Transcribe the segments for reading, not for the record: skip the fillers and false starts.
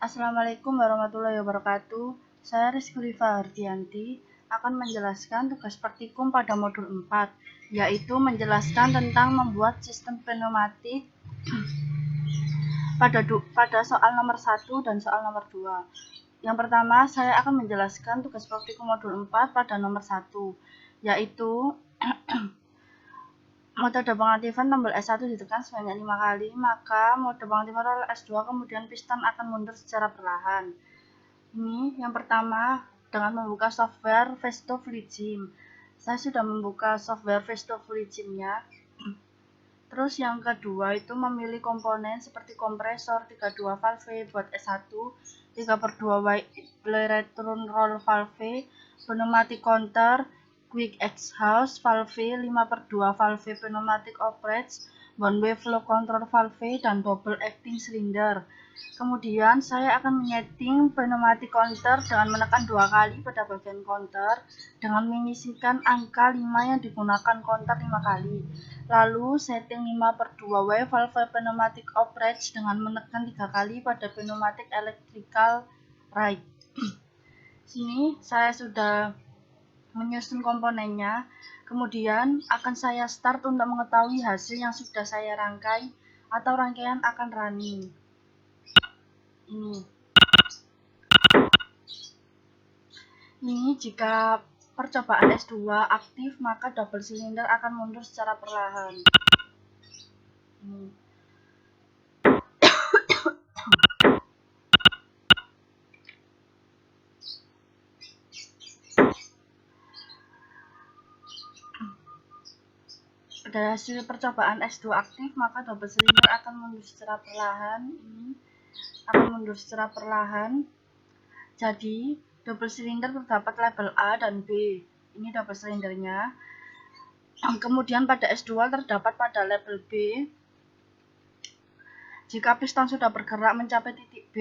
Assalamualaikum warahmatullahi wabarakatuh. Saya Rizky Hardianti akan menjelaskan tugas praktikum pada modul 4, yaitu menjelaskan tentang membuat sistem pneumatik pada soal nomor 1 dan soal nomor 2. Yang pertama, saya akan menjelaskan tugas praktikum modul 4 pada nomor 1, yaitu metode pengaktifan tombol S1 ditekan sebanyak 5 kali, maka mode pengaktifan rel S2 kemudian piston akan mundur secara perlahan. Ini yang pertama dengan membuka software Vesto FluidGym. Saya sudah membuka software Vesto FluidGym-nya. Terus yang kedua itu memilih komponen seperti kompresor 32 valve buat S1, 3/2 return roll valve, pneumatic counter, quick exhaust valve, 5/2 valve pneumatic operates, one way flow control valve, dan double acting cylinder. Kemudian saya akan menyeting pneumatic counter dengan menekan 2 kali pada bagian counter dengan mengisikan angka 5 yang digunakan counter 5 kali. Lalu setting 5/2 valve pneumatic operates dengan menekan 3 kali pada pneumatic electrical right. Sini saya sudah menyusun komponennya. Kemudian akan saya start untuk mengetahui hasil yang sudah saya rangkai atau rangkaian akan running. Ini jika percobaan S2 aktif, maka double cylinder akan mundur secara perlahan. Pada hasil percobaan S2 aktif, maka double cylinder akan mundur secara perlahan. Jadi double cylinder terdapat label A dan B. Ini double cylindernya. Kemudian pada S2 terdapat pada label B. Jika piston sudah bergerak mencapai titik B,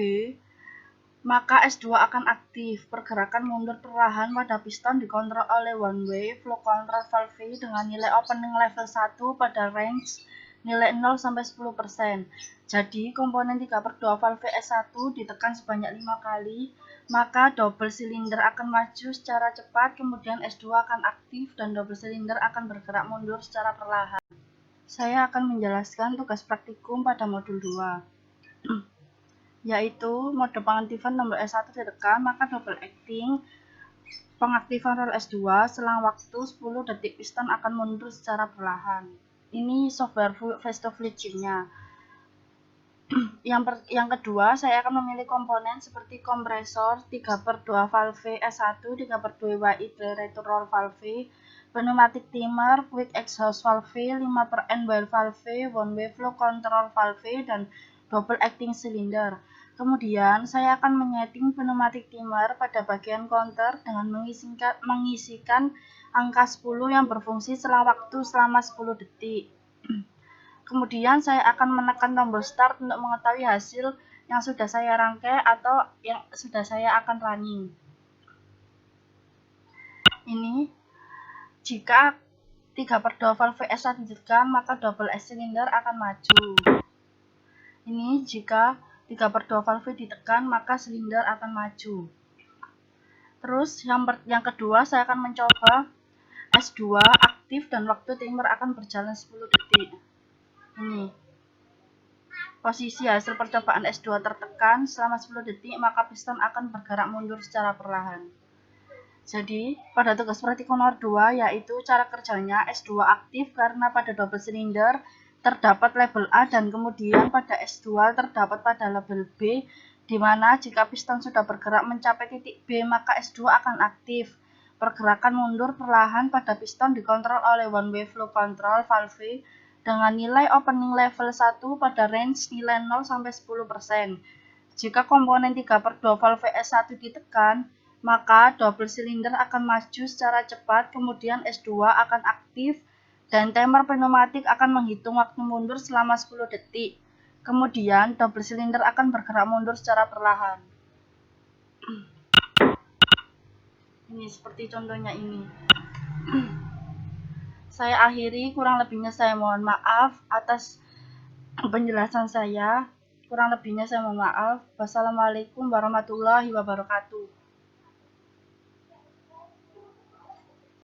maka S2 akan aktif. Pergerakan mundur perlahan pada piston dikontrol oleh one way flow control valve dengan nilai opening level 1 pada range nilai 0 sampai 10%. Jadi komponen 3/2 valve S1 ditekan sebanyak 5 kali, maka double cylinder akan maju secara cepat, kemudian S2 akan aktif dan double cylinder akan bergerak mundur secara perlahan. Saya akan menjelaskan tugas praktikum pada modul 2. Yaitu mode pengaktifan tombol S1 ditekan, maka double acting pengaktifan rel S2 selang waktu 10 detik piston akan mundur secara perlahan. Ini software Vesto FluidGym-nya. Yang kedua, saya akan memilih komponen seperti kompresor 3/2 valve S1, 3/2 return roll valve, pneumatic timer, quick exhaust valve, 5/n wire valve, one way flow control valve, dan double acting cylinder. Kemudian saya akan menyeting pneumatic timer pada bagian counter dengan mengisikan angka 10 yang berfungsi selang waktu selama 10 detik. Kemudian saya akan menekan tombol start untuk mengetahui hasil yang sudah saya rangkai atau yang sudah saya akan running. Ini jika 3/2 valve S1 ditekan, maka double cylinder akan maju. Ini jika 3/2 valve ditekan, maka silinder akan maju. Terus yang kedua, saya akan mencoba S2 aktif dan waktu timer akan berjalan 10 detik. Ini posisi hasil percobaan S2 tertekan selama 10 detik, maka piston akan bergerak mundur secara perlahan. Jadi pada tugas praktikum nomor 2, yaitu cara kerjanya S2 aktif karena pada double cylinder terdapat label A dan kemudian pada S2 terdapat pada label B, di mana jika piston sudah bergerak mencapai titik B, maka S2 akan aktif. Pergerakan mundur perlahan pada piston dikontrol oleh one way flow control valve dengan nilai opening level 1 pada range nilai 0 sampai 10%. Jika komponen 3/2 valve S1 ditekan, maka double cylinder akan maju secara cepat, kemudian S2 akan aktif dan timer pneumatik akan menghitung waktu mundur selama 10 detik. Kemudian double cylinder akan bergerak mundur secara perlahan. Ini seperti contohnya ini. Saya akhiri, kurang lebihnya saya mohon maaf atas penjelasan saya. Kurang lebihnya saya mohon maaf. Wassalamualaikum warahmatullahi wabarakatuh.